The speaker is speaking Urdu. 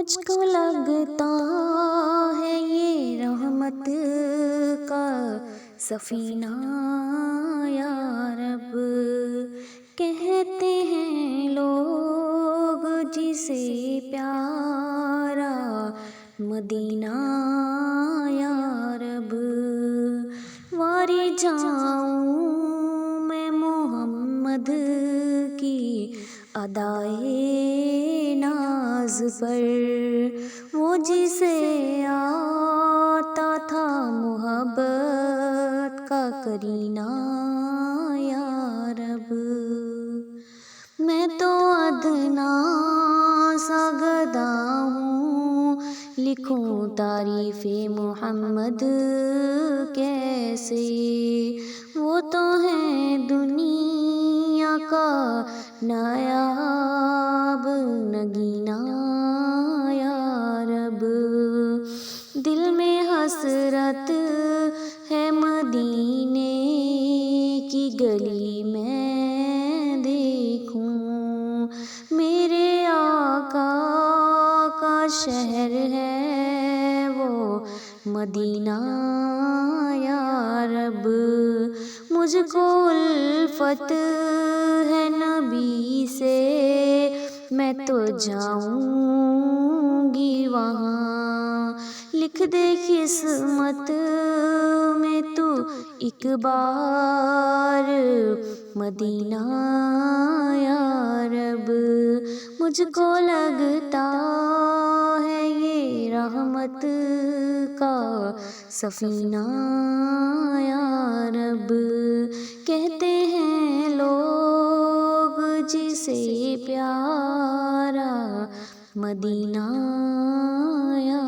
مجھ کو لگتا ہے یہ رحمت کا سفینہ یا رب، کہتے ہیں لوگ جسے پیارا مدینہ یا رب، واری جاؤں میں محمد کی ادائے ناز پر، وہ جسے آتا تھا محبت کا کرینہ یا رب۔ میں تو ادنا سا گدھا ہوں، لکھوں تعریف محمد کیسے، وہ تو ہے دنیا کا نایاب نگینہ یا رب، دل میں حسرت ہے مدینے کی گلی میں دیکھوں، میرے آقا کا شہر ہے وہ مدینہ یا رب، مجھ کو الفت ہے نبی سے، میں تو جاؤں گی وہاں، لکھ دے قسمت میں تو ایک بار مدینہ یا رب، مجھ کو لگتا ہے یہ رحمت کا سفینہ یا رب، کہتے ہیں لوگ جسے پیارا مدینہ یا